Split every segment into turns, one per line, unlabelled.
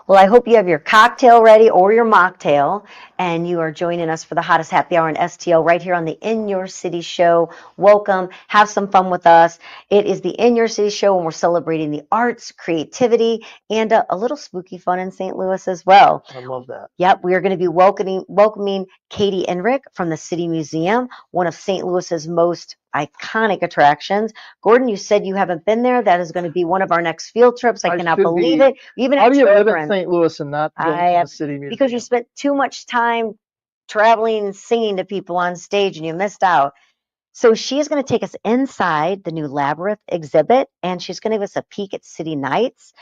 Well, I hope you have your cocktail ready or your mocktail, and you are joining us for the hottest happy hour in STL right here on the In Your City show. Welcome. Have some fun with us. It is the In Your City show, and we're celebrating the arts, creativity, and a little spooky fun in St. Louis as well.
I love that.
Yep, we are going to be welcoming Katy Enrique from the City Museum, one of St. Louis's most iconic attractions. Gordon, you said you haven't been there. That is going to be one of our next field trips. I cannot
should
believe
be.
it. Even
How
have
do you live in
children.
St. Louis and not go
I
to the
have,
City Museum?
because you spent too much time traveling and singing to people on stage and you missed out. So she is going to take us inside the new Labyrinth exhibit, and she's going to give us a peek at City Nights,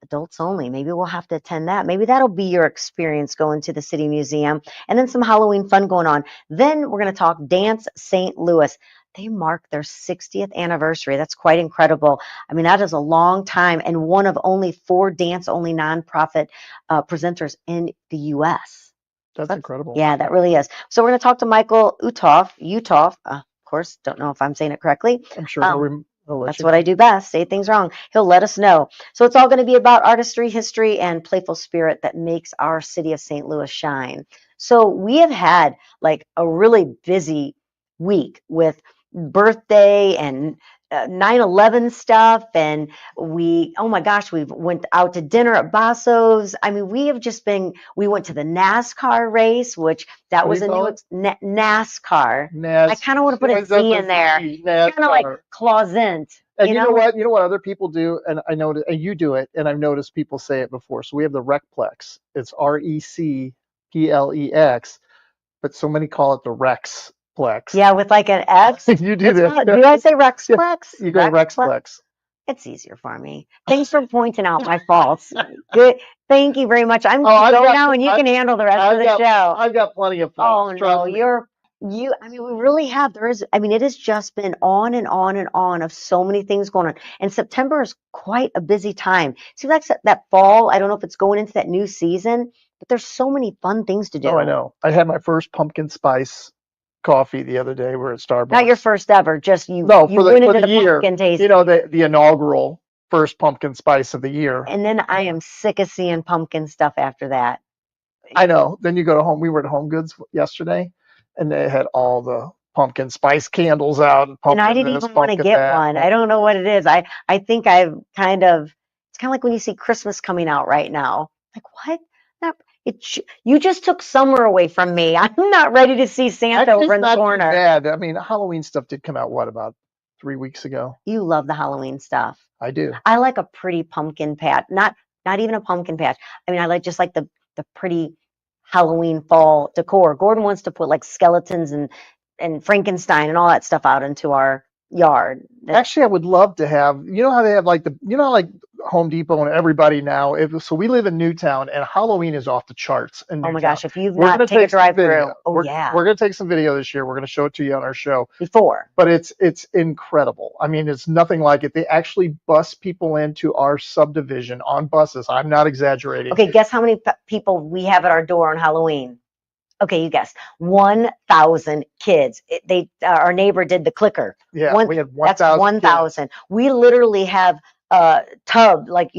adults only. Maybe we'll have to attend that. Maybe that'll be your experience going to the City Museum, and then some Halloween fun going on. Then we're going to talk Dance St. Louis. They mark their 60th anniversary. That's quite incredible. I mean, that is a long time, and one of only 4 dance-only nonprofit presenters in the U.S.
That's incredible.
Yeah, that really is. So we're going to talk to Michael Uthoff. Of course, don't know if I'm saying it correctly.
I'm sure
That's what I do best, say things wrong. He'll let us know. So it's all going to be about artistry, history, and playful spirit that makes our city of St. Louis shine. So we have had like a really busy week with birthday and 9/11 stuff, and oh my gosh, we went out to dinner at Basso's. I mean, we went to the NASCAR race, which that was a new NASCAR. I kind of want to put a Z in there, kind of like Clausent.
And you know what? You know what other people do, and I know, and you do it, and I've noticed people say it before. So we have the Recplex. It's RECPLEX, but so many call it the Rexplex.
Yeah, with like an X.
You do that.
Do I say Rexplex?
You go Rexplex.
It's easier for me. Thanks for pointing out my faults. Good. Thank you very much. I'm going to go now, and you can handle the rest of the show.
I've got plenty of faults.
Oh, no, I mean, we really have. It has just been on and on and on of so many things going on. And September is quite a busy time. Seems like that fall, I don't know if it's going into that new season, but there's so many fun things to do.
Oh, I know. I had my first pumpkin spice coffee the other day. We're at Starbucks.
Not your first ever, just you.
No,
you
for the year.
Pumpkin taste.
You know, the inaugural first pumpkin spice of the year.
And then I am sick of seeing pumpkin stuff after that.
I know. Then you go to home. We were at Home Goods yesterday, and they had all the pumpkin spice candles out.
And I didn't even want to get one. I don't know what it is. I think it's kind of like when you see Christmas coming out right now. Like, what? You just took summer away from me. I'm not ready to see Santa over in the corner.
Too bad. I mean, Halloween stuff did come out, about 3 weeks ago?
You love the Halloween stuff.
I do.
I like a pretty pumpkin patch. Not even a pumpkin patch. I mean, I like the pretty Halloween fall decor. Gordon wants to put like skeletons and Frankenstein and all that stuff out into our yard.
Actually, I would love to have, how they have like Home Depot and everybody now. So we live in Newtown, and Halloween is off the charts in Newtown.
Oh my gosh, if you've not taken a drive through,
we're going to take some video this year. We're going to show it to you on our show. But it's incredible. I mean, it's nothing like it. They actually bus people into our subdivision on buses. I'm not exaggerating.
Okay, guess how many people we have at our door on Halloween? Okay, you guessed. 1,000 kids. Our neighbor did the clicker.
Yeah, we had 1,000.
That's 1,000. We literally have a tub, like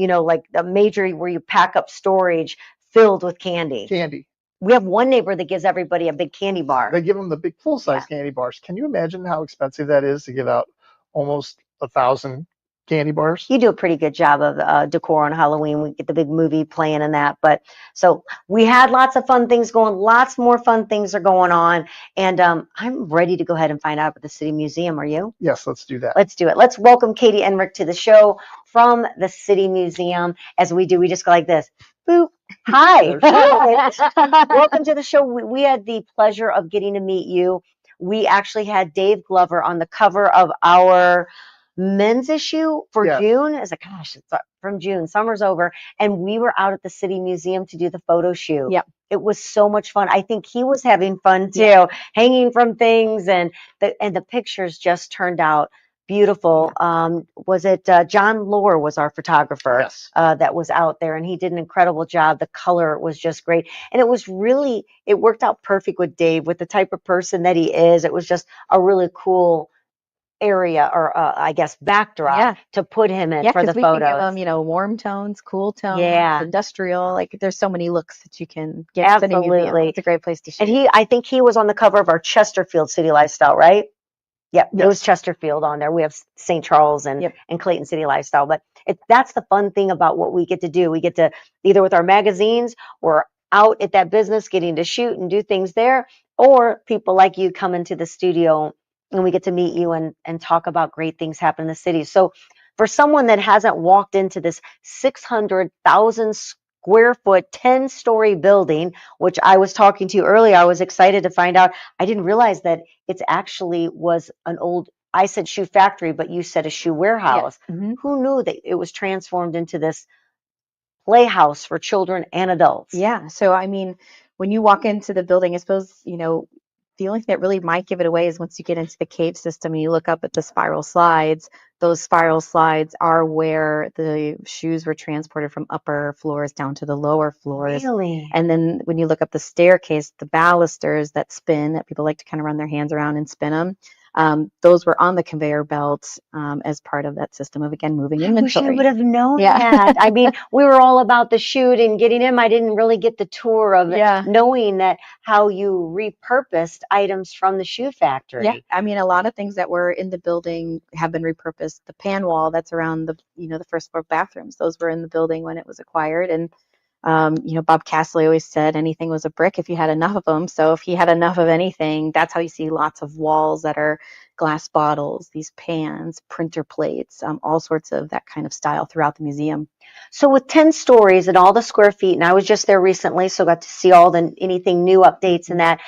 a major where you pack up storage filled with candy. We have one neighbor that gives everybody a big candy bar.
They give them the big full-size candy bars. Can you imagine how expensive that is to give out almost 1,000 candy bars?
You do a pretty good job of decor on Halloween. We get the big movie playing and that. But so we had lots of fun things going. Lots more fun things are going on. And I'm ready to go ahead and find out about the City Museum. Are you?
Yes, let's do that.
Let's do it. Let's welcome Katy Enrique to the show from the City Museum. As we do, we just go like this. Boop. Hi. Welcome to the show. We had the pleasure of getting to meet you. We actually had Dave Glover on the cover of our men's issue for June. It's from June. Summer's over, and we were out at the City Museum to do the photo shoot.
Yep.
It was so much fun. I think he was having fun too, hanging from things, and the pictures just turned out beautiful. Was it John Lohr was our photographer?
Yes.
That was out there, and he did an incredible job. The color was just great, and it worked out perfect with Dave, with the type of person that he is. It was just a really cool area or I guess backdrop to put him in for the
we
photos.
can give them, you know, warm tones, cool tones, industrial. Like there's so many looks that you can get.
Absolutely,
it's a great place to shoot.
And I think he was on the cover of our Chesterfield City Lifestyle, right? Yep, it was Chesterfield on there. We have St. Charles and Clayton City Lifestyle, but that's the fun thing about what we get to do. We get to either with our magazines or out at that business getting to shoot and do things there, or people like you come into the studio and we get to meet you and talk about great things happen in the city. So for someone that hasn't walked into this 600,000 square foot, 10-story building, which I was talking to you earlier, I was excited to find out. I didn't realize that it's actually was an old, I said shoe factory, but you said a shoe warehouse. Who knew that it was transformed into this playhouse for children and adults?
Yeah. So, I mean, when you walk into the building, I suppose, you know, the only thing that really might give it away is once you get into the cave system and you look up at the spiral slides. Those spiral slides are where the shoes were transported from upper floors down to the lower floors.
Really?
And then when you look up the staircase, the balusters that spin, that people like to kind of run their hands around and spin them, those were on the conveyor belt as part of that system of, again, moving inventory.
I wish I would have known that. I mean, we were all about the shoot and getting him. I didn't really get the tour of it, knowing that how you repurposed items from the shoe factory.
Yeah, I mean, a lot of things that were in the building have been repurposed. The pan wall that's around the, you know, the first floor bathrooms, those were in the building when it was acquired. And you know, Bob Castle always said anything was a brick if you had enough of them. So if he had enough of anything, that's how you see lots of walls that are glass bottles, these pans, printer plates, all sorts of that kind of style throughout the museum.
So with 10 stories and all the square feet, and I was just there recently, so got to see all the anything new updates and that.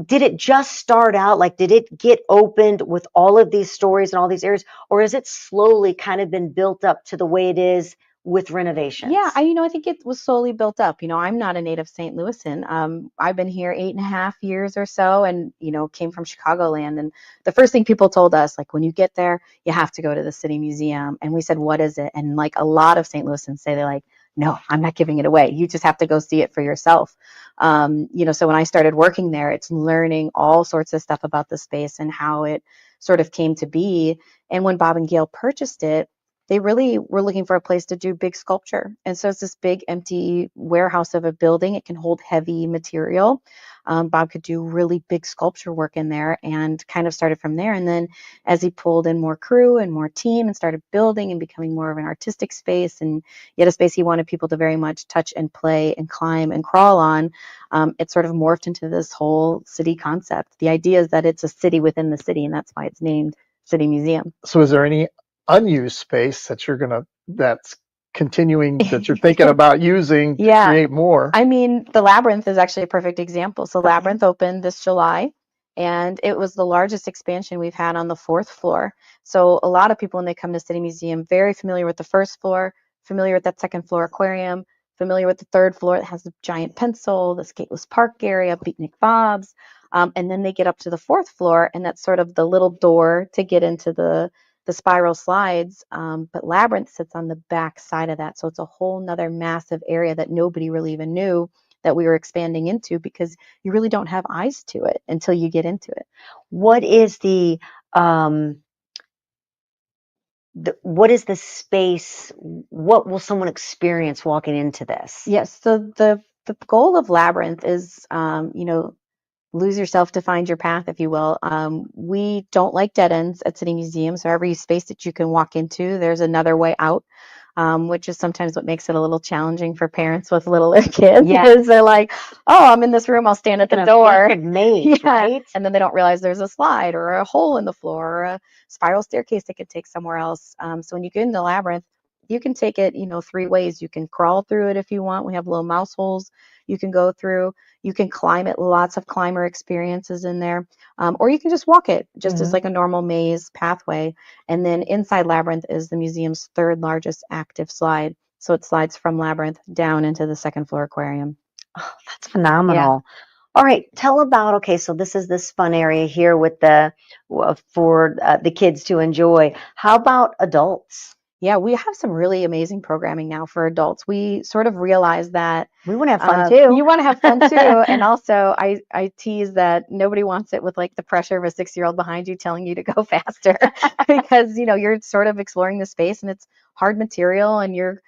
Did it just start out, like, did it get opened with all of these stories and all these areas, or has it slowly kind of been built up to the way it is with renovations?
Yeah, you know, I think it was slowly built up. You know, I'm not a native St. Louisan. I've been here 8.5 years or so, and, you know, came from Chicagoland. And the first thing people told us, like, when you get there, you have to go to the City Museum. And we said, what is it? And like a lot of St. Louisans say, they're like, no, I'm not giving it away. You just have to go see it for yourself. You know, so when I started working there, it's learning all sorts of stuff about the space and how it sort of came to be. And when Bob and Gail purchased it, they really were looking for a place to do big sculpture. And so it's this big empty warehouse of a building. It can hold heavy material. Bob could do really big sculpture work in there and kind of started from there. And then as he pulled in more crew and more team and started building and becoming more of an artistic space, and yet a space he wanted people to very much touch and play and climb and crawl on, it sort of morphed into this whole city concept. The idea is that it's a city within the city, and that's why it's named City Museum.
So is there any unused space that that's continuing, that you're thinking about using to create more?
I mean, the Labyrinth is actually a perfect example. So Labyrinth opened this July, and it was the largest expansion we've had on the 4th floor. So a lot of people, when they come to City Museum, very familiar with the 1st floor, familiar with that 2nd floor aquarium, familiar with the 3rd floor that has the giant pencil, the skateless park area, Beatnik Bob's. And then they get up to the 4th floor, and that's sort of the little door to get into the spiral slides, but Labyrinth sits on the back side of that. So it's a whole nother massive area that nobody really even knew that we were expanding into, because you really don't have eyes to it until you get into it.
What is the space? What will someone experience walking into this?
Yes. So the goal of Labyrinth is, you know, lose yourself to find your path, if you will. We don't like dead ends at City Museum. So every space that you can walk into, there's another way out, which is sometimes what makes it a little challenging for parents with little kids. Because they're like, oh, I'm in this room, I'll stand at the door.
Right?
And then they don't realize there's a slide or a hole in the floor or a spiral staircase that could take somewhere else. So when you get into Labyrinth, you can take it, you know, 3 ways. You can crawl through it if you want. We have little mouse holes you can go through. You can climb it, lots of climber experiences in there. Or you can just walk it, just as like a normal maze pathway. And then inside Labyrinth is the museum's 3rd largest active slide. So it slides from Labyrinth down into the 2nd floor aquarium.
Oh, that's phenomenal. Yeah. All right, tell about, okay, so this is this fun area here with for the kids to enjoy. How about adults?
Yeah, we have some really amazing programming now for adults. We sort of realize that
we want to have fun too.
You want to have fun too. And also I tease that nobody wants it with like the pressure of a 6-year-old behind you telling you to go faster because, you're sort of exploring the space and it's hard material and you're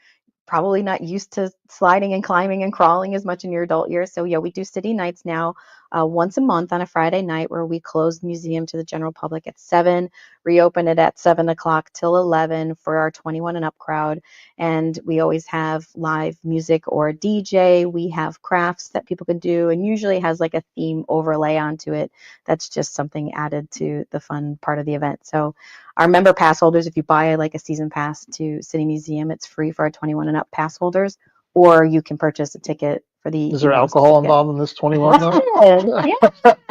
probably not used to sliding and climbing and crawling as much in your adult years. So yeah, we do city nights now once a month on a Friday night where we close the museum to the general public at 7, reopen it at 7 o'clock till 11 for our 21 and up crowd. And we always have live music or a DJ. We have crafts that people can do and usually has like a theme overlay onto it. That's just something added to the fun part of the event. So our member pass holders, if you buy like a season pass to City Museum, it's free for our 21 and up pass holders, or you can purchase a ticket for the.
Is there alcohol involved in this 21 though?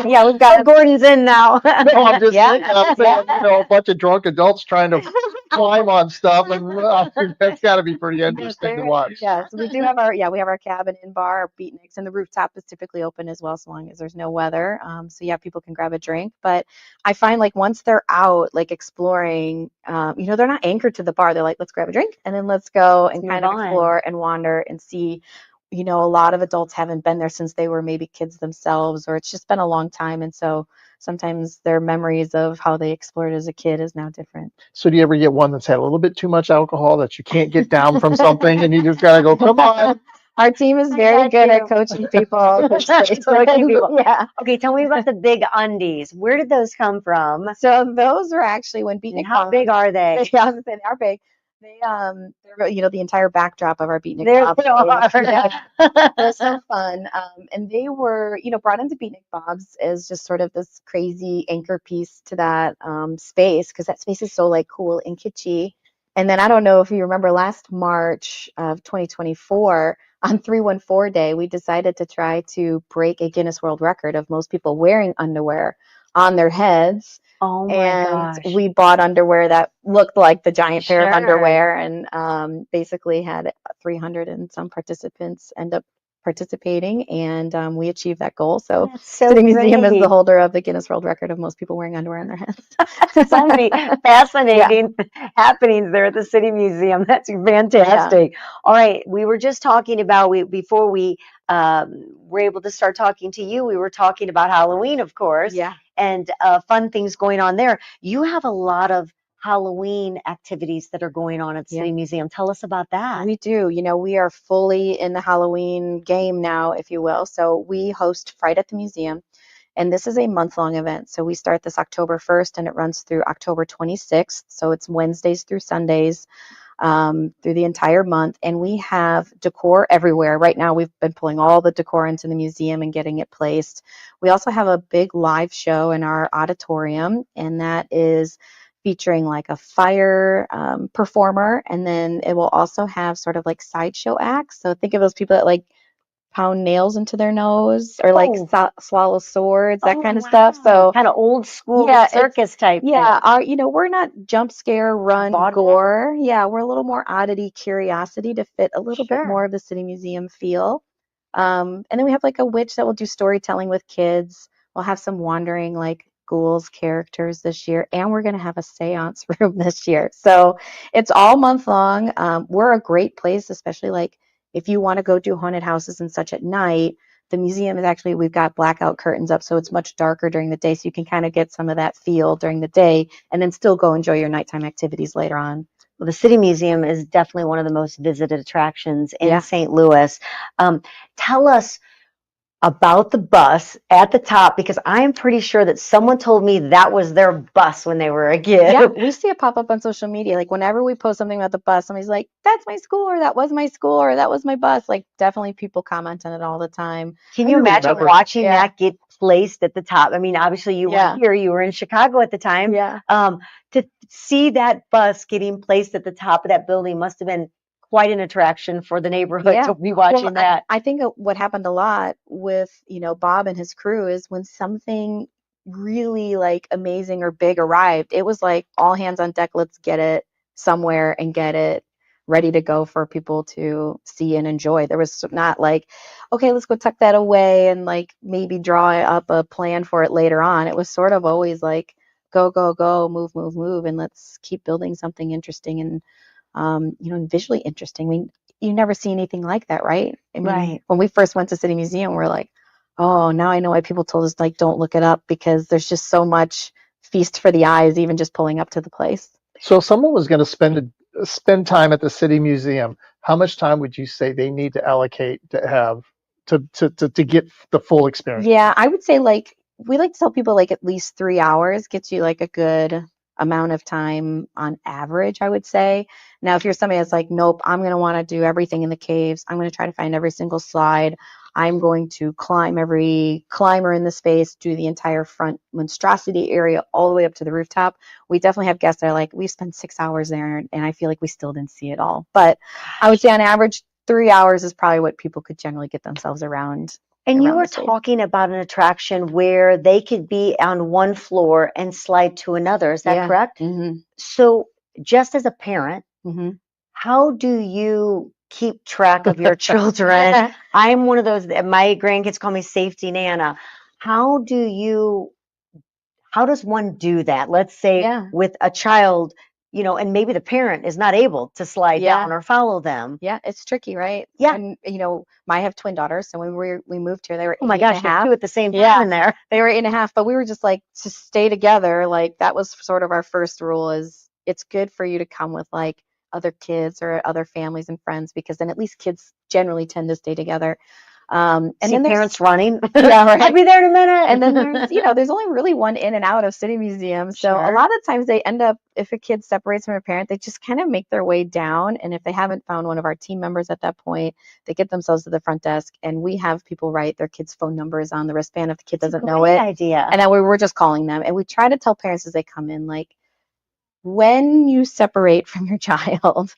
Yeah, we've got
Gordon's in now.
No, I'm just thinking, I'm saying, a bunch of drunk adults trying to climb on stuff, and that's got to be pretty interesting to watch.
Yeah, so we have our cabin in bar, our beatniks, and the rooftop is typically open as well, so long as there's no weather. So yeah, people can grab a drink. But I find like once they're out, like exploring, they're not anchored to the bar. They're like, let's grab a drink and then let's go and kind of explore and wander and see. A lot of adults haven't been there since they were maybe kids themselves, or it's just been a long time. And so sometimes their memories of how they explored as a kid is now different.
So do you ever get one that's had a little bit too much alcohol that you can't get down from something and you just got to go, come on?
Our team is very good at coaching people.
Yeah. Okay, tell me about the big undies. Where did those come from?
So those are actually when beatnik.
How big are they?
Yeah, I was gonna say they are big. They're the entire backdrop of our beatnik. They're so fun. And they were, brought into Beatnik Bob's as just sort of this crazy anchor piece to that space, because that space is so like cool and kitschy. And then I don't know if you remember last March of 2024 on 314 Day, we decided to try to break a Guinness World Record of most people wearing underwear on their heads.
Oh my
gosh.
And
we bought underwear that looked like the giant pair of underwear, and basically had 300 and some participants end up participating, and we achieved that goal. So City Museum is the holder of the Guinness World Record of most people wearing underwear on their heads.
So many fascinating happenings there at the City Museum. That's fantastic. Yeah. All right, we were just talking about, before we were able to start talking to you, we were talking about Halloween, of course.
Yeah.
And fun things going on there. You have a lot of Halloween activities that are going on at the City Museum. Tell us about that.
We do. We are fully in the Halloween game now, if you will. So we host Fright at the Museum, and this is a month-long event. So we start this October 1st, and it runs through October 26th. So it's Wednesdays through Sundays through the entire month. And we have decor everywhere. Right now, we've been pulling all the decor into the museum and getting it placed. We also have a big live show in our auditorium, and that is featuring like a fire performer, and then it will also have sort of like sideshow acts. So think of those people that like pound nails into their nose, or like swallow swords, that kind of stuff. So
kind of old school circus type.
Yeah, we're not jump scare, run, gore. Yeah, we're a little more oddity, curiosity to fit a little bit more of the City Museum feel. And then we have like a witch that will do storytelling with kids. We'll have some wandering like ghouls characters this year, and we're going to have a seance room this year. So it's all month long. We're a great place, especially like if you want to go do haunted houses and such at night. The museum is actually, we've got blackout curtains up, so it's much darker during the day, so you can kind of get some of that feel during the day and then still go enjoy your nighttime activities later on.
Well, the City Museum is definitely one of the most visited attractions in St. Louis. Tell us about the bus at the top, because I'm pretty sure that someone told me that was their bus when they were a kid.
Yeah, we see it pop up on social media. Like whenever we post something about the bus, somebody's like, that's my school, or that was my school, or that was my bus. Like definitely people comment on it all the time.
Can you imagine watching that get placed at the top? I mean, obviously you weren't here, you were in Chicago at the time.
Yeah.
To see that bus getting placed at the top of that building must have been quite an attraction for the neighborhood to be watching that.
I think what happened a lot with, Bob and his crew is when something really like amazing or big arrived, it was like all hands on deck, let's get it somewhere and get it ready to go for people to see and enjoy. There was not like, okay, let's go tuck that away and like maybe draw up a plan for it later on. It was sort of always like, go, go, go, move, move, move, and let's keep building something interesting and and visually interesting. I mean, you never see anything like that, right? I mean,
Right.
when we first went to City Museum, we're like, oh, now I know why people told us, like, don't look it up, because there's just so much feast for the eyes, even just pulling up to the place.
So if someone was going to spend time at the City Museum, how much time would you say they need to allocate to have to get the full experience?
Yeah, I would say, like, we like to tell people, like, at least 3 hours gets you like a good amount of time on average, I would say. Now, if you're somebody that's like, nope, I'm going to want to do everything in the caves, I'm going to try to find every single slide, I'm going to climb every climber in the space, do the entire front monstrosity area all the way up to the rooftop. We definitely have guests that are like, we spent 6 hours there and I feel like we still didn't see it all. But I would say on average, 3 hours is probably what people could generally get themselves around.
And you
around
were
the space.
talking about an attraction where they could be on one floor and slide to another. Is that
Yeah.
correct?
Mm-hmm.
So just as a parent,
Mm-hmm.
how do you keep track of your children? I'm one of those, my grandkids call me Safety Nana. How does one do that? Let's say
Yeah.
with a child, and maybe the parent is not able to slide
Yeah.
down or follow them.
Yeah, it's tricky, right?
Yeah.
And I have twin daughters, so when we moved here, they were
Oh my
8
gosh,
and
you
a
have
half.
two at the same time
Yeah.
in there.
They were 8 and a half, but we were just like, to stay together. Like, that was sort of our first rule, is it's good for you to come with like other kids or other families and friends, because then at least kids generally tend to stay together. And
See
then there's
parents running.
Yeah, right.
I'll be there in a minute.
And then there's only really one in and out of City Museum. So a
Sure.
lot of times they end up, if a kid separates from a parent, they just kind of make their way down. And if they haven't found one of our team members at that point, they get themselves to the front desk, and we have people write their kids' phone numbers on the wristband if the kid doesn't know it.
Idea.
And then we're just calling them. And we try to tell parents as they come in, like, when you separate from your child,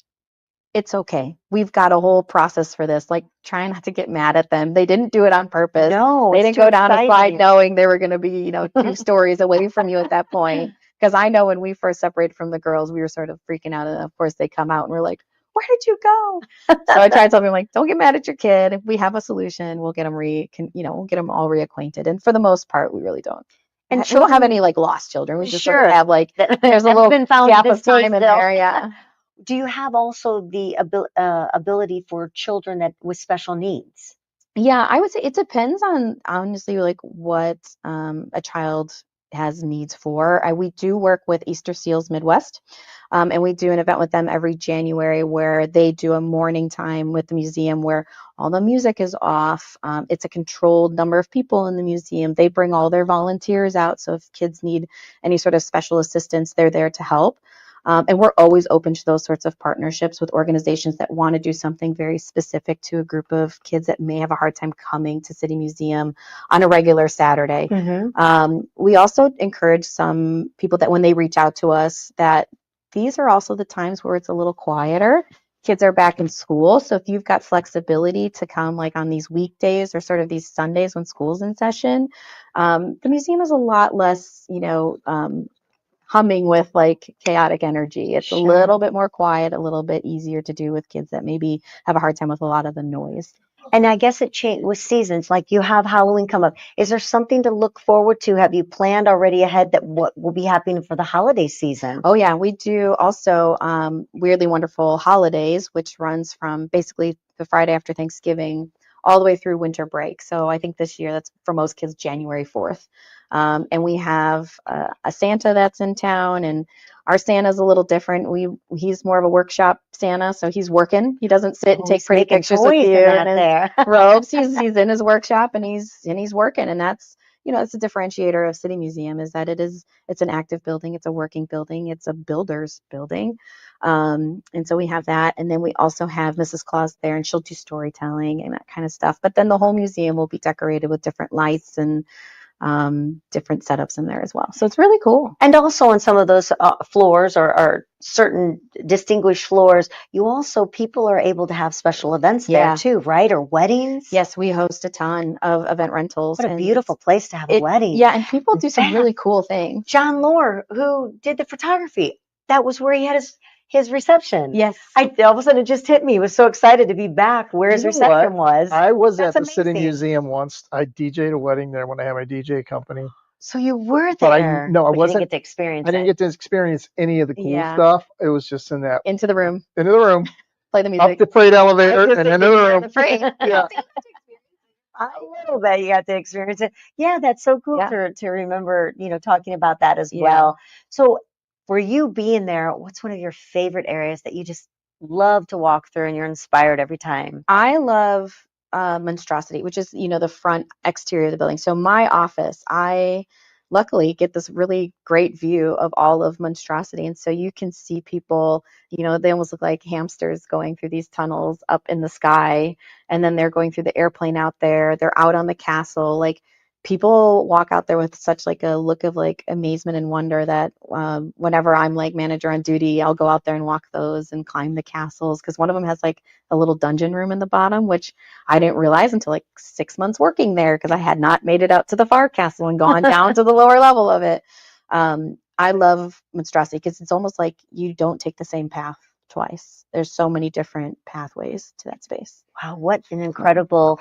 it's okay. We've got a whole process for this. Like, try not to get mad at them. They didn't do it on purpose.
No,
They
it's
didn't
too
go down a slide
exciting.
knowing they were going to be, 2 stories away from you at that point. Because I know when we first separated from the girls, we were sort of freaking out. And of course, they come out and we're like, where did you go? So I try to tell them, like, don't get mad at your kid. If we have a solution, we'll get them we'll get them all reacquainted. And for the most part, we really don't. And we don't have any like lost children. We just sort of have like, there's a little gap of time in there. Yeah.
Do you have also the ability for children with special needs?
Yeah, I would say it depends on, honestly, like what a child has needs for. We do work with Easter Seals Midwest, and we do an event with them every January where they do a morning time with the museum where all the music is off. It's a controlled number of people in the museum. They bring all their volunteers out, so if kids need any sort of special assistance, they're there to help. And we're always open to those sorts of partnerships with organizations that want to do something very specific to a group of kids that may have a hard time coming to City Museum on a regular Saturday.
Mm-hmm.
We also encourage some people that when they reach out to us, that these are also the times where it's a little quieter. Kids are back in school. So if you've got flexibility to come like on these weekdays or sort of these Sundays when school's in session, the museum is a lot less, humming with like chaotic energy. It's
Sure.
a little bit more quiet, a little bit easier to do with kids that maybe have a hard time with a lot of the noise.
And I guess it changed with seasons. Like you have Halloween come up. Is there something to look forward to? Have you planned already ahead that what will be happening for the holiday season?
Oh yeah, we do also Weirdly Wonderful Holidays, which runs from basically the Friday after Thanksgiving all the way through winter break. So I think this year that's for most kids January 4th. And we have a Santa that's in town, and our Santa's a little different. He's more of a workshop Santa, so he's working. He doesn't sit and take pretty pictures with you in his robes. He's in his workshop and he's working, and that's it's a differentiator of City Museum, is that it's an active building, it's a working building, it's a builder's building. And so we have that, and then we also have Mrs. Claus there, and she'll do storytelling and that kind of stuff. But then the whole museum will be decorated with different lights and different setups in there as well. So it's really cool.
And also on some of those floors or certain distinguished floors, people are able to have special events there too, right? Or weddings?
Yes, we host a ton of event rentals.
What a beautiful place to have a wedding.
Yeah, and people do some really cool things.
John Lohr, who did the photography, that was where he had his reception.
Yes.
All of a sudden it just hit me. I was so excited to be back where his reception was.
I was at the City Museum once. I DJ'd a wedding there when I had my DJ company.
So you were
But I
there.
no, I
but you didn't
wasn't.
get to experience
I didn't
it.
get to experience any of the cool
Yeah.
stuff. It was just in that
Into the room,
into the room,
play the
up
music.
the freight
I was
elevator,
gonna
and
say,
into
did
the
you get
room.
the freight?
Yeah.
A little bit you got to experience it. Yeah, that's so cool
Yeah.
to remember, talking about that as
Yeah.
well. So for you being there, what's one of your favorite areas that you just love to walk through and you're inspired every time?
I love monstrosity, which is, the front exterior of the building. So my office, I luckily get this really great view of all of monstrosity. And so you can see people, they almost look like hamsters going through these tunnels up in the sky. And then they're going through the airplane out there. They're out on the castle. Like people walk out there with such like a look of like amazement and wonder that whenever I'm like manager on duty, I'll go out there and walk those and climb the castles. Because one of them has like a little dungeon room in the bottom, which I didn't realize until like 6 months working there because I had not made it out to the far castle and gone down to the lower level of it. I love monstrosity because it's almost like you don't take the same path twice. There's so many different pathways to that space.
Wow, what an incredible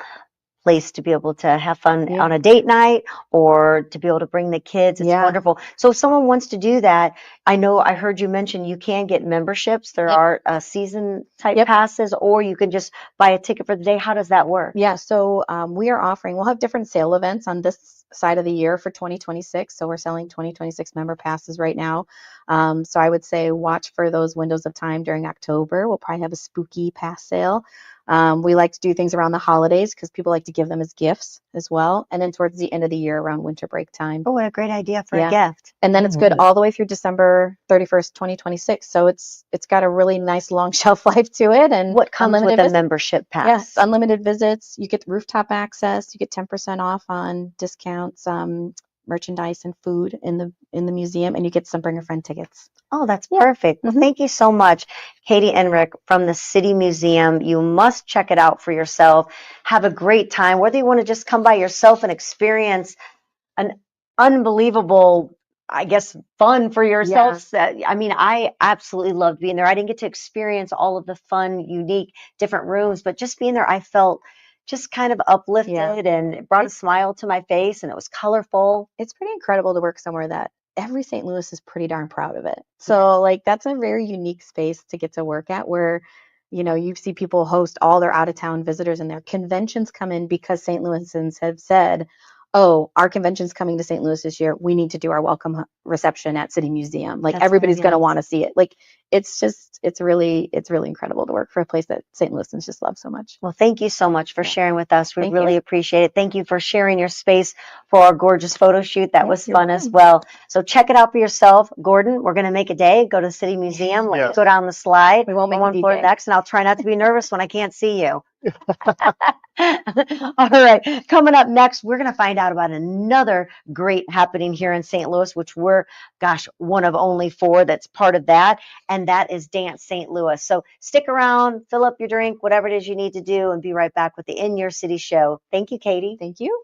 place to be able to have fun
Yeah.
on a date night or to be able to bring the kids. It's
Yeah.
wonderful. So if someone wants to do that, I heard you mention you can get memberships. There
Yep.
are season type
Yep.
passes, or you can just buy a ticket for the day. How does that work?
Yeah, so we are offering, we'll have different sale events on this side of the year for 2026. So we're selling 2026 member passes right now. So I would say watch for those windows of time during October. We'll probably have a spooky pass sale. We like to do things around the holidays because people like to give them as gifts as well. And then towards the end of the year around winter break time.
Oh, what a great idea for
Yeah.
a gift.
And then it's good all the way through December 31st, 2026. So it's got a really nice long shelf life to it. And
What comes with
unlimited
a
visits.
membership pass?
Yes, unlimited visits. You get rooftop access. You get 10% off on discounts, merchandise and food in the museum, and you get some bring a friend tickets.
Oh, that's perfect. Well, thank you so much, Katy Enrique from the City Museum. You must check it out for yourself. Have a great time, whether you want to just come by yourself and experience an unbelievable, I guess, fun for yourself. I mean, I absolutely loved being there. I didn't get to experience all of the fun, unique, different rooms, but just being there, I felt just kind of uplifted and it brought a smile to my face, and it was colorful.
It's pretty incredible to work somewhere that every St. Louis is pretty darn proud of it. So like that's a very unique space to get to work at where you see people host all their out of town visitors and their conventions come in because St. Louisans have said, oh, our convention's coming to St. Louis this year. We need to do our welcome reception at City Museum. Like
That's
everybody's
very
going to
nice.
want to see it. Like it's really incredible to work for a place that St. Louisans just love so much.
Well, thank you so much for sharing with us. We
Thank
really
you.
appreciate it. Thank you for sharing your space for our gorgeous photo shoot. That was
you're
fun as well. So check it out for yourself. Gordon, we're going to make a day. Go to the City Museum. Let's
Yes.
go down the slide.
We won't make
one
a
floor
DJ.
next, and I'll try not to be nervous when I can't see you. All right. Coming up next, we're going to find out about another great happening here in St. Louis, which we're, one of only 4 that's part of that, and that is Dance St. Louis. So stick around, fill up your drink, whatever it is you need to do, and be right back with the In Your City show. Thank you, Katy.
Thank you.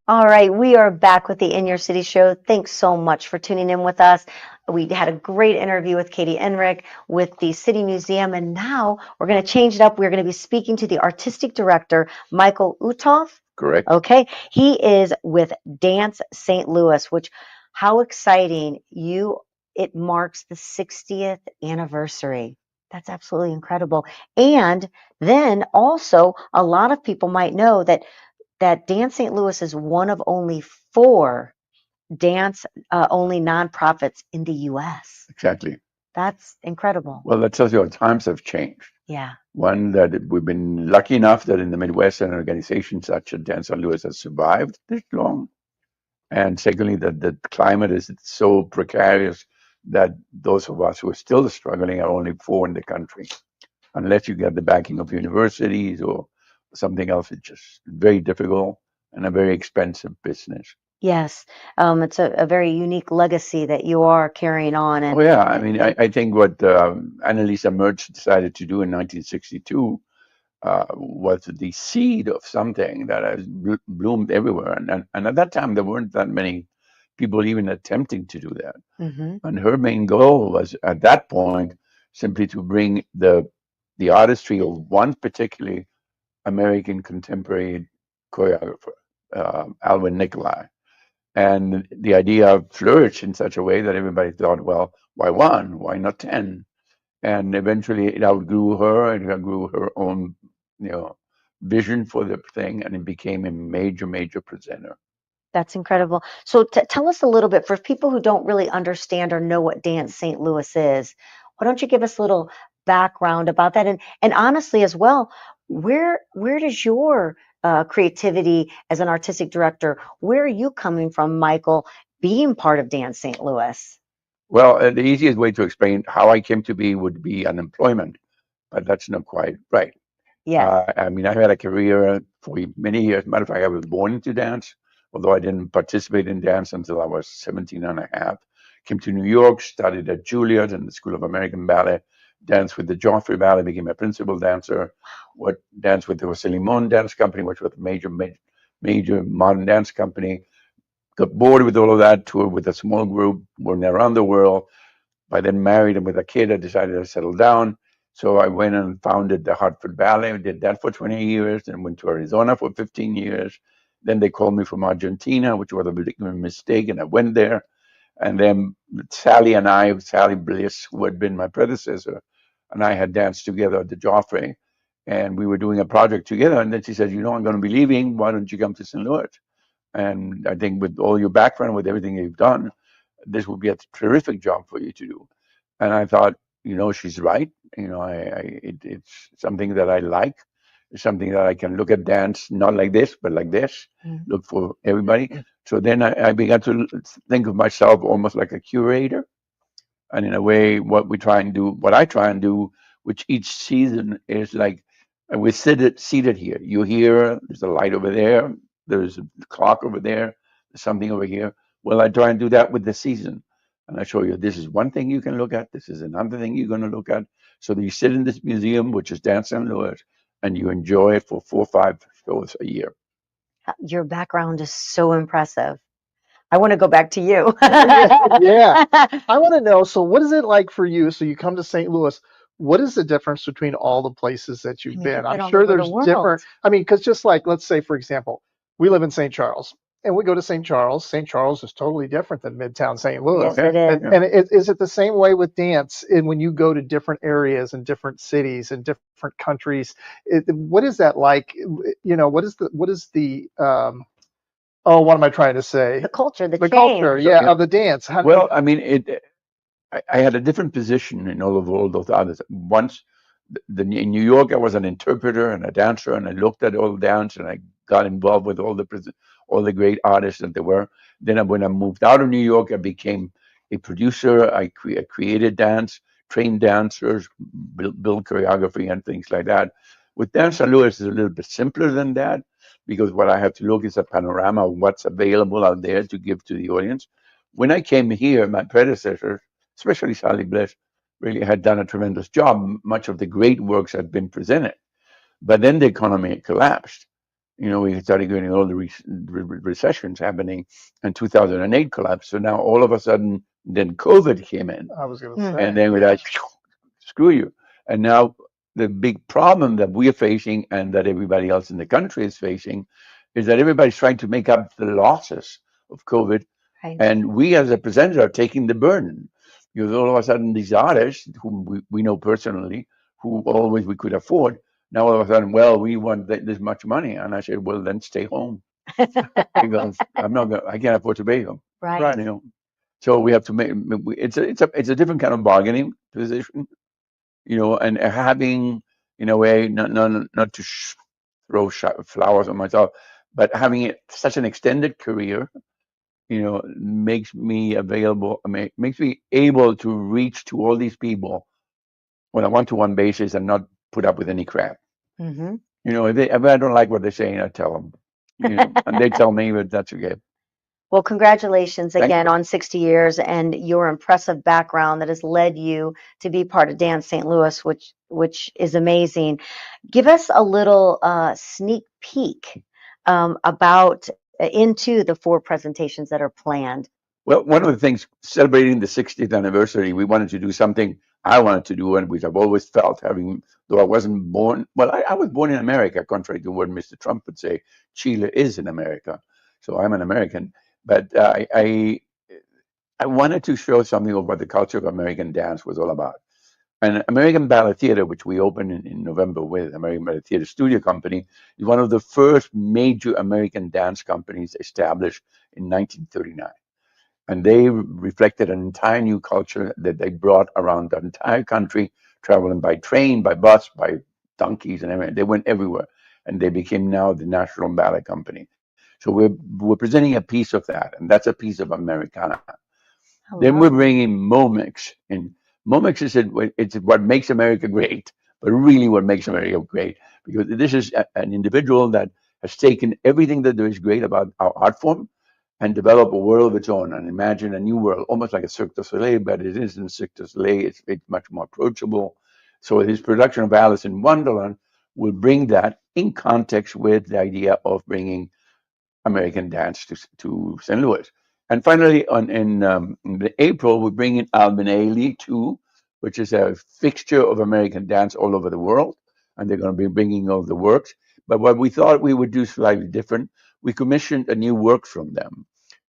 All right, we are back with the In Your City show. Thanks so much for tuning in with us. We had a great interview with Katy Enrique with the City Museum, and now we're going to change it up. We're going to be speaking to the artistic director, Michael Uthoff.
Correct.
Okay, he is with Dance St. Louis, which, how exciting. It marks the 60th anniversary. That's absolutely incredible. And then also, a lot of people might know that Dance St. Louis is one of only 4 dance only nonprofits in the U.S.
Exactly.
That's incredible.
Well, that tells you how times have changed.
Yeah.
One, that we've been lucky enough that in the Midwest an organization such as Dance St. Louis has survived this long. And secondly, that the climate is so precarious that those of us who are still struggling are only 4 in the country. Unless you get the backing of universities or something else, it's just very difficult and a very expensive business.
Yes. It's a very unique legacy that you are carrying on. And
Oh yeah, I mean, I think what Annalisa Mertz decided to do in 1962 was the seed of something that has bloomed everywhere. And at that time, there weren't that many people even attempting to do that.
Mm-hmm.
And her main goal was, at that point, simply to bring the the artistry of one particularly American contemporary choreographer, Alvin Nicolai. And the idea flourished in such a way that everybody thought, well, why one? Why not 10? And eventually it outgrew her and outgrew her own, vision for the thing, and it became a major, major presenter.
That's incredible. So tell us a little bit, for people who don't really understand or know what Dance St. Louis is, why don't you give us a little background about that? And honestly as well, where does your creativity as an artistic director, where are you coming from, Michael, being part of Dance St. Louis?
Well, the easiest way to explain how I came to be would be unemployment, but that's not quite right.
Yes.
I mean, I had a career for many years. Matter of fact, I was born into dance, although I didn't participate in dance until I was 17 and a half. Came to New York, studied at Juilliard and the School of American Ballet, danced with the Joffrey Ballet, became a principal dancer, danced with the Jose Limon Dance Company, which was a major modern dance company. Got bored with all of that, toured with a small group, went around the world. I then married, and with a kid, I decided to settle down. So I went and founded the Hartford Ballet. I did that for 20 years, and went to Arizona for 15 years. Then they called me from Argentina, which was a big mistake, and I went there. And then Sally Bliss, who had been my predecessor, and I had danced together at the Joffrey, and we were doing a project together. And then she said, I'm going to be leaving. Why don't you come to St. Louis? And I think with all your background, with everything you've done, this would be a terrific job for you to do. And I thought, she's right. It's something that I like. It's something that I can look at dance, not like this, but like this, look for everybody. So then I began to think of myself almost like a curator. And in a way, what I try and do, which each season is like, we're seated here. You're here, there's a light over there, there's a clock over there, there's something over here. Well, I try and do that with the season. And I show you, this is one thing you can look at, this is another thing you're going to look at. So that you sit in this museum, which is Dance St. Louis, and you enjoy it for 4 or 5 shows a year.
Your background is so impressive. I want to go back to you.
Yeah. I want to know, so what is it like for you? So you come to St. Louis. What is the difference between all the places that you've been? I'm sure there's different. I mean, because just like, let's say, for example, we live in St. Charles and we go to St. Charles. St. Charles is totally different than Midtown St. Louis.
Yes, it is.
And is it the same way with dance? And when you go to different areas and different cities and different countries, what is that like? What is the what am I trying to say?
The culture, the
culture, yeah, of the dance.
I mean, I had a different position in all those others. Once, in New York, I was an interpreter and a dancer, and I looked at all the dance, and I got involved with all the great artists that there were. Then when I moved out of New York, I became a producer. I created dance, trained dancers, built choreography and things like that. With Dance St. Louis, it's a little bit simpler than that, because what I have to look is a panorama of what's available out there to give to the audience. When I came here, my predecessors, especially Sally Bliss, really had done a tremendous job. Much of the great works had been presented. But then the economy collapsed. We started getting all the recessions happening, and 2008 collapsed. So now all of a sudden, then COVID came in.
I was going to say.
And then we're like, screw you. And now the big problem that we're facing, and that everybody else in the country is facing, is that everybody's trying to make up the losses of COVID. Right. And we as a presenter are taking the burden. All of a sudden, these artists, whom we know personally, who always we could afford, now all of a sudden, well, we want this much money. And I said, well, then stay home. Because I can't afford to pay them.
Right.
So we have to make, it's a different kind of bargaining position, and having, in a way, not to throw flowers on myself, but having such an extended career, makes me available. Makes me able to reach to all these people on a one-to-one basis and not put up with any crap.
Mm-hmm.
If I don't like what they're saying, I tell them, and they tell me, but that's okay.
Well, congratulations again on 60 years and your impressive background that has led you to be part of Dance St. Louis, which is amazing. Give us a little sneak peek about into the 4 presentations that are planned.
Well, one of the things, celebrating the 60th anniversary, we wanted to do something I wanted to do, and which I've always felt, having though I wasn't born. Well, I was born in America, contrary to what Mr. Trump would say. Chile is in America, so I'm an American. But I wanted to show something of what the culture of American dance was all about. And American Ballet Theater, which we opened in November with American Ballet Theater Studio Company, is one of the first major American dance companies established in 1939. And they reflected an entire new culture that they brought around the entire country, traveling by train, by bus, by donkeys, and everything. They went everywhere, and they became now the National Ballet Company. So we're presenting a piece of that, and that's a piece of Americana. Then we're bringing Momix in. Momix is it's what makes America great, but really what makes America great, because this is an individual that has taken everything that there is great about our art form and develop a world of its own and imagine a new world, almost like a Cirque du Soleil, but it isn't Cirque du Soleil. It's much more approachable. So his production of Alice in Wonderland will bring that in context with the idea of bringing American dance to St. Louis. And finally, in April, we bring in Alvin Ailey too, which is a fixture of American dance all over the world. And they're going to be bringing all the works. But what we thought we would do slightly different, we commissioned a new work from them.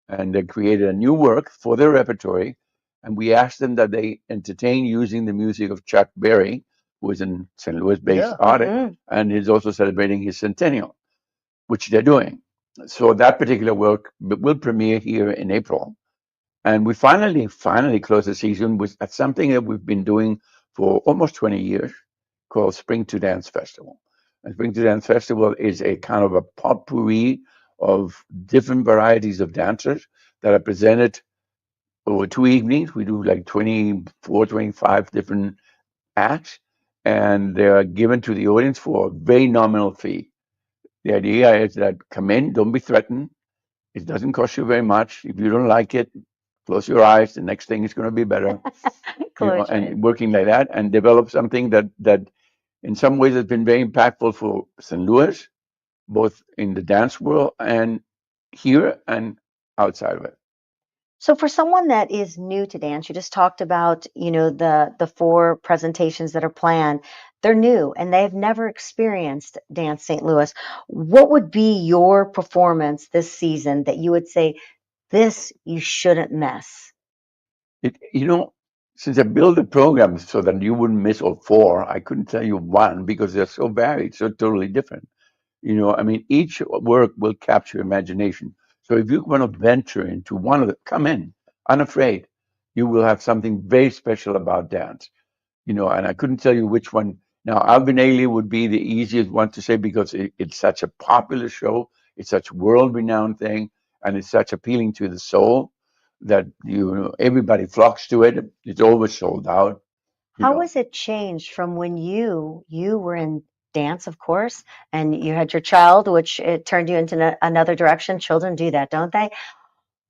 And they created a new work for their repertory. And we asked them that they entertain using the music of Chuck Berry, who is a St. Louis-based artist, and is also celebrating his centennial, which they're doing. So that particular work will premiere here in April. And we finally close the season with something that we've been doing for almost 20 years called Spring to Dance Festival. And Spring to Dance Festival is a kind of a potpourri of different varieties of dancers that are presented over 2 evenings. We do like 24, 25 different acts, and they are given to the audience for a very nominal fee. The idea is that come in, don't be threatened. It doesn't cost you very much. If you don't like it, close your eyes. The next thing is going to be better. And working like that and develop something that in some ways has been very impactful for St. Louis, both in the dance world and here and outside of it.
So for someone that is new to dance, you just talked about, the 4 presentations that are planned. They're new and they've never experienced Dance St. Louis. What would be your performance this season that you would say, this you shouldn't miss?
Since I built the program so that you wouldn't miss all 4, I couldn't tell you one because they're so varied, so totally different. Each work will capture your imagination. So if you want to venture into one of them, come in, unafraid. You will have something very special about dance. And I couldn't tell you which one. Now, Alvin Ailey would be the easiest one to say because it's such a popular show. It's such a world-renowned thing, and it's such appealing to the soul that everybody flocks to it. It's always sold out.
How has it changed from when you were in dance, of course, and you had your child, which it turned you into another direction? Children do that, don't they?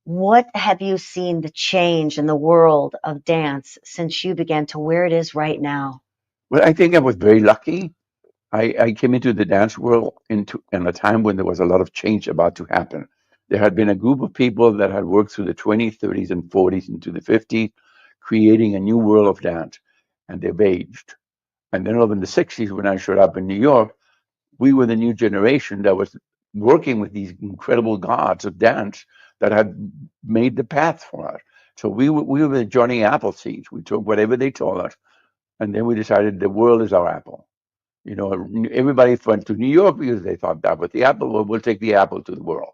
What have you seen the change in the world of dance since you began to where it is right now?
Well, I think I was very lucky. I came into the dance world in a time when there was a lot of change about to happen. There had been a group of people that had worked through the 20s, 30s, and 40s into the 50s, creating a new world of dance, and they've aged. And then over in the 60s, when I showed up in New York, we were the new generation that was working with these incredible gods of dance that had made the path for us. So we were the Johnny Appleseeds. We took whatever they told us, and then we decided the world is our apple. Everybody went to New York because they thought that was the apple. Well, we'll take the apple to the world.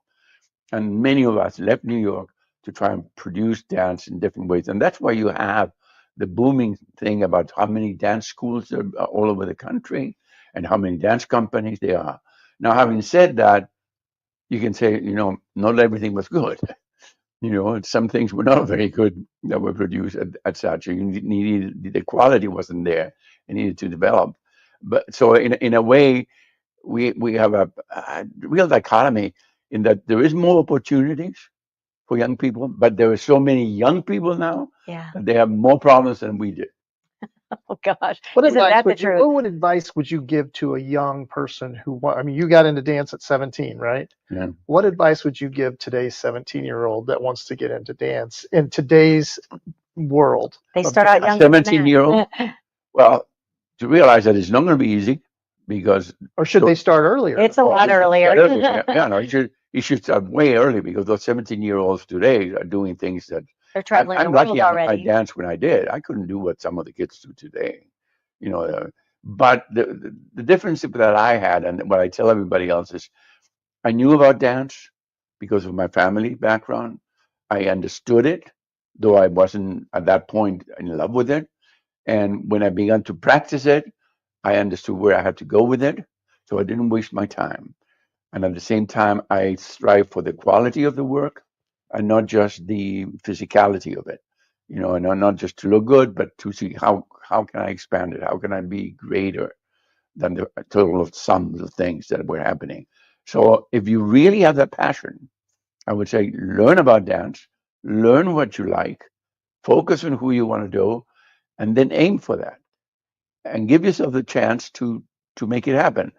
And many of us left New York to try and produce dance in different ways. And that's why you have the booming thing about how many dance schools are all over the country and how many dance companies there are. Now, having said that, you can say, not everything was good. Some things were not very good that were produced at such. The quality wasn't there. It needed to develop. But so in a way, we have a real dichotomy in that there is more opportunities for young people, but there are so many young people now that they have more problems than we did.
Oh gosh,
what advice would you give to a young person you got into dance at 17, right?
Yeah.
What advice would you give today's 17-year-old that wants to get into dance in today's world.
They start out
A
younger.
17-year-old. Well, to realize that it's not going to be easy because.
Or should they start earlier?
It's a lot earlier.
Yeah, no, you should start way early because those 17-year-olds today are doing things that.
They're traveling
I'm
the world
lucky
already.
I danced when I did. I couldn't do what some of the kids do today, but the difference that I had and what I tell everybody else is I knew about dance because of my family background. I understood it, though I wasn't at that point in love with it. And when I began to practice it, I understood where I had to go with it. So I didn't waste my time. And at the same time, I strive for the quality of the work and not just the physicality of it. And not just to look good, but to see how can I expand it? How can I be greater than the total of sums of things that were happening? So if you really have that passion, I would say learn about dance, learn what you like, focus on who you want to do, and then aim for that and give yourself the chance to make it happen.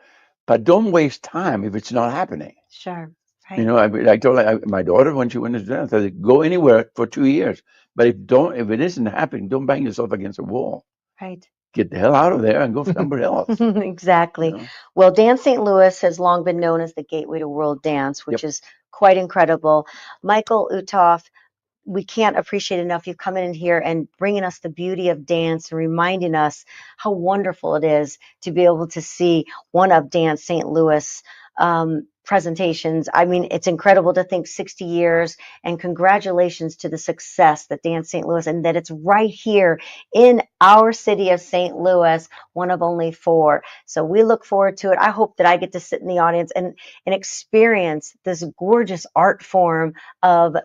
But don't waste time if it's not happening.
Sure. Right.
I told my daughter when she went to dance, I said, go anywhere for 2 years. But if it isn't happening, don't bang yourself against a wall.
Right.
Get the hell out of there and go somewhere else.
Exactly. Well, Dance St. Louis has long been known as the gateway to world dance, which is quite incredible. Michael Uthoff, we can't appreciate enough you coming in here and bringing us the beauty of dance and reminding us how wonderful it is to be able to see one of Dance St. Louis presentations. I mean, it's incredible to think 60 years, and congratulations to the success that Dance St. Louis, and that it's right here in our city of St. Louis, one of only 4. So we look forward to it. I hope that I get to sit in the audience and experience this gorgeous art form of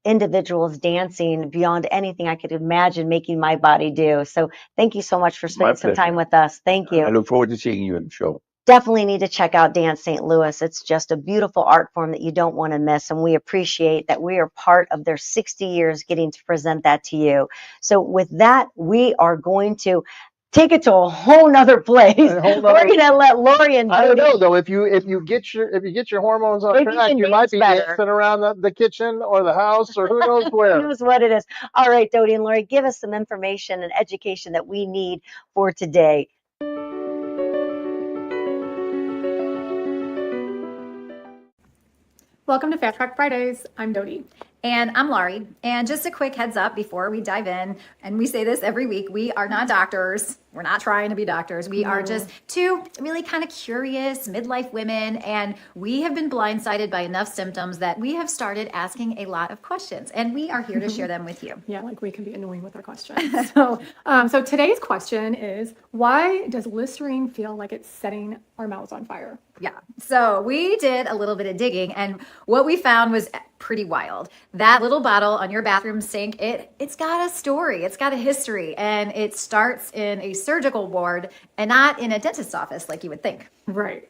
individuals dancing beyond anything I could imagine making my body do. So thank you so much for spending some time with us. Thank you.
I look forward to seeing you in the show.
Definitely need to check out Dance St. Louis. It's just a beautiful art form that you don't want to miss. And we appreciate that we are part of their 60 years getting to present that to you. So with that, we are going to take it to a whole nother place. We're gonna let Lori and Dodie.
I don't know though. If you get your hormones on track, you might be dancing around the kitchen or the house or who knows where.
Who knows what it is. All right, Dodie and Lori, give us some information and education that we need for today.
Welcome to Fast Track Fridays. I'm Dodie.
And I'm Laurie. And just a quick heads up before we dive in, and we say this every week, we are not doctors. We're not trying to be doctors. We are just 2 really kind of curious midlife women, and we have been blindsided by enough symptoms that we have started asking a lot of questions, and we are here to share them with you.
Yeah, like we can be annoying with our questions. So today's question is, why does Listerine feel like it's setting our mouths on fire?
Yeah, so we did a little bit of digging, and what we found was pretty wild. That little bottle on your bathroom sink, it's got a story, it's got a history, and it starts in a surgical ward and not in a dentist's office like you would think.
Right.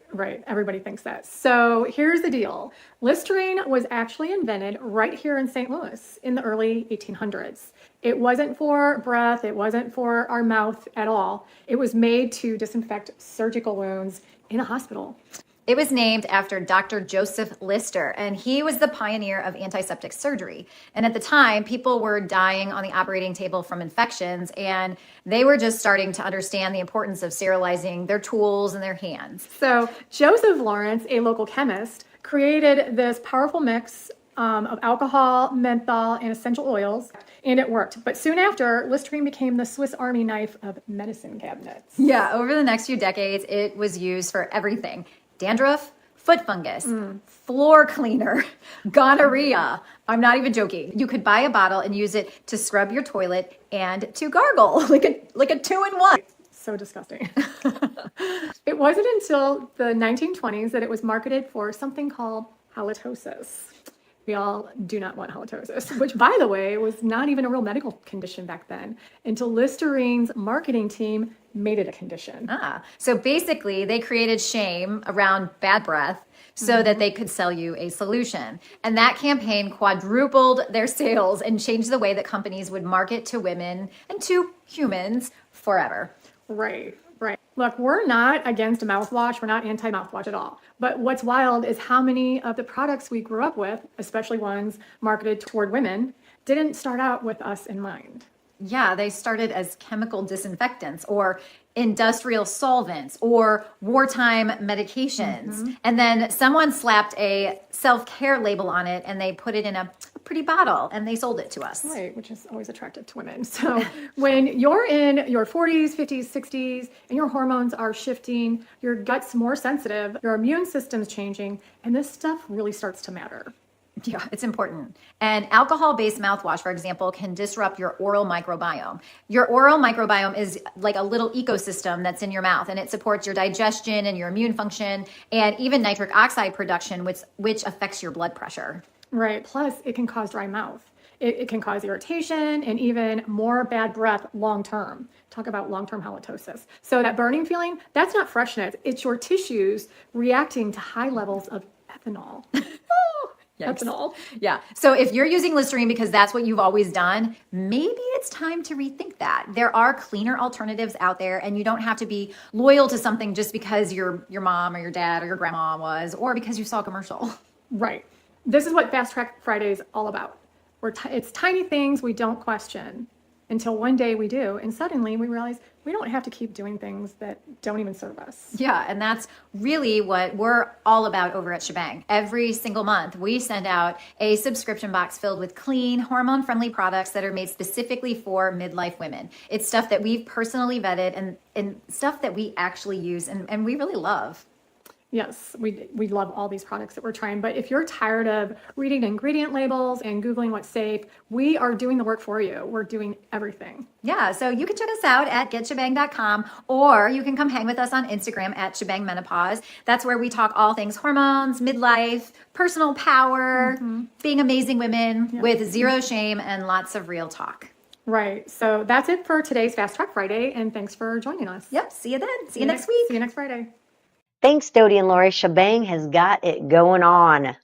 Everybody thinks that. So here's the deal. Listerine was actually invented right here in St. Louis in the early 1800s. It wasn't for breath. It wasn't for our mouth at all. It was made to disinfect surgical wounds in a hospital.
It was named after Dr. Joseph Lister, and he was the pioneer of antiseptic surgery. And at the time, people were dying on the operating table from infections, and they were just starting to understand the importance of sterilizing their tools and their hands.
So Joseph Lawrence, a local chemist, created this powerful mix of alcohol, menthol, and essential oils, and it worked. But soon after, Listerine became the Swiss Army knife of medicine cabinets.
Yeah, over the next few decades, it was used for everything. Dandruff, foot fungus, floor cleaner, gonorrhea. I'm not even joking. You could buy a bottle and use it to scrub your toilet and to gargle, like a 2-in-1.
So disgusting. It wasn't until the 1920s that it was marketed for something called halitosis. We all do not want halitosis, which, by the way, was not even a real medical condition back then, until Listerine's marketing team made it a condition.
So basically, they created shame around bad breath so that they could sell you a solution. And that campaign quadrupled their sales and changed the way that companies would market to women and to humans forever.
Right. Look, we're not against mouthwash. We're not anti-mouthwash at all. But what's wild is how many of the products we grew up with, especially ones marketed toward women, didn't start out with us in mind.
Yeah, they started as chemical disinfectants or industrial solvents or wartime medications. And then someone slapped a self-care label on it and they put it in a pretty bottle and they sold it to us.
Right, which is always attractive to women. So when you're in your 40s, 50s, 60s, and your hormones are shifting, your gut's more sensitive, your immune system's changing, and this stuff really starts to matter.
Yeah, it's important. And alcohol-based mouthwash, for example, can disrupt your oral microbiome. Your oral microbiome is like a little ecosystem that's in your mouth, and it supports your digestion and your immune function, and even nitric oxide production, which affects your blood pressure.
Right. Plus, it can cause dry mouth. It can cause irritation and even more bad breath long term. Talk about long-term halitosis. So that burning feeling, that's not freshness. It's your tissues reacting to high levels of ethanol.
Yikes.
Ethanol.
Yeah. So if you're using Listerine because that's what you've always done, maybe it's time to rethink that. There are cleaner alternatives out there, and you don't have to be loyal to something just because your mom or your dad or your grandma was, or because you saw a commercial.
Right. This is what Fast Track Friday is all about. It's tiny things we don't question until one day we do, and suddenly we realize we don't have to keep doing things that don't even serve us.
Yeah, and that's really what we're all about over at Shebang. Every single month, we send out a subscription box filled with clean, hormone-friendly products that are made specifically for midlife women. It's stuff that we've personally vetted and stuff that we actually use and we really love.
Yes, we love all these products that we're trying, but if you're tired of reading ingredient labels and Googling what's safe, we are doing the work for you. We're doing everything.
Yeah, so you can check us out at getshebang.com, or you can come hang with us on Instagram at shebangmenopause. That's where we talk all things hormones, midlife, personal power, being amazing women with zero shame and lots of real talk.
Right, so that's it for today's Fast Track Friday, and thanks for joining us.
Yep, see you then. See you next week.
See you next Friday.
Thanks, Dodie and Lori. Shebang has got it going on.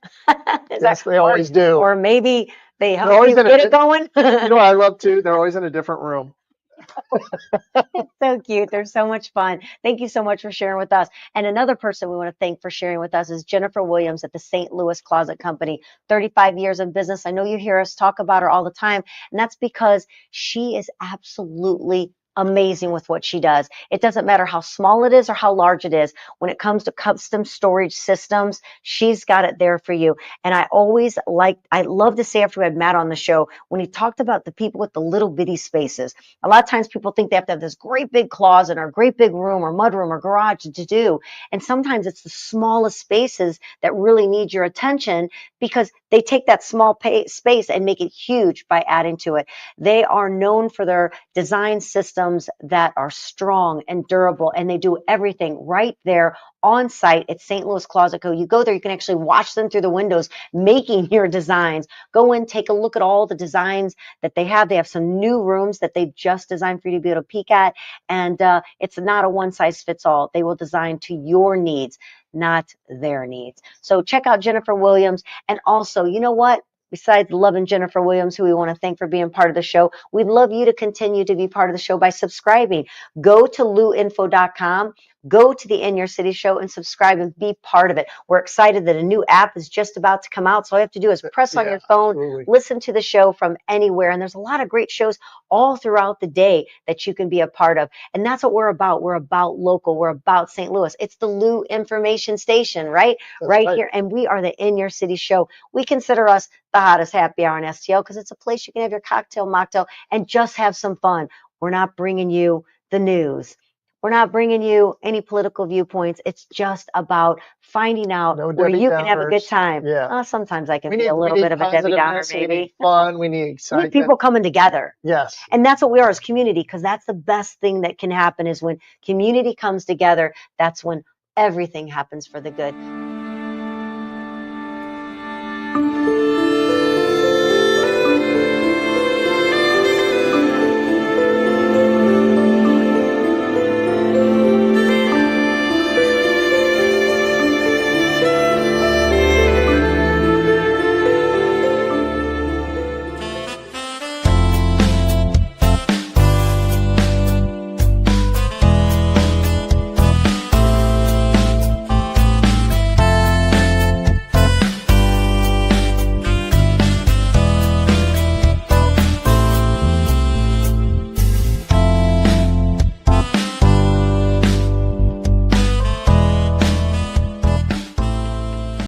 Yes, they always do.
Or maybe they help you get it going.
You know what I love too? They're always in a different room.
It's so cute. They're so much fun. Thank you so much for sharing with us. And another person we want to thank for sharing with us is Jennifer Williams at the St. Louis Closet Company. 35 years in business. I know you hear us talk about her all the time, and that's because she is absolutely amazing with what she does. It doesn't matter how small it is or how large it is. When it comes to custom storage systems, she's got it there for you. And I love to say after we had Matt on the show, when he talked about the people with the little bitty spaces, a lot of times people think they have to have this great big closet or great big room or mudroom or garage to do. And sometimes it's the smallest spaces that really need your attention because they take that small space and make it huge by adding to it. They are known for their design systems that are strong and durable, and they do everything right there on site at St. Louis Closet Co. You go there, you can actually watch them through the windows making your designs. Go in, take a look at all the designs that they have. They have some new rooms that they've just designed for you to be able to peek at, and it's not a one-size-fits-all. They will design to your needs, not their needs. So check out Jennifer Williams. And also, you know what? Besides loving Jennifer Williams, who we want to thank for being part of the show, we'd love you to continue to be part of the show by subscribing. Go to luinfo.com, go to the In Your City show and subscribe and be part of it. We're excited that a new app is just about to come out. So all you have to do is press on your phone, listen to the show from anywhere. And there's a lot of great shows all throughout the day that you can be a part of. And that's what we're about. We're about local. We're about St. Louis. It's the Lou Information Station, right? Right here. And we are the In Your City show. We consider us the hottest happy hour in STL because it's a place you can have your cocktail, mocktail, and just have some fun. We're not bringing you the news. We're not bringing you any political viewpoints. It's just about finding out where you can have a good time.
Yeah.
Sometimes I can be a little bit of a Debbie Downer, maybe.
We need fun. We need excitement.
We need people coming together.
Yes.
And that's what we are as community, because that's the best thing that can happen is when community comes together. That's when everything happens for the good.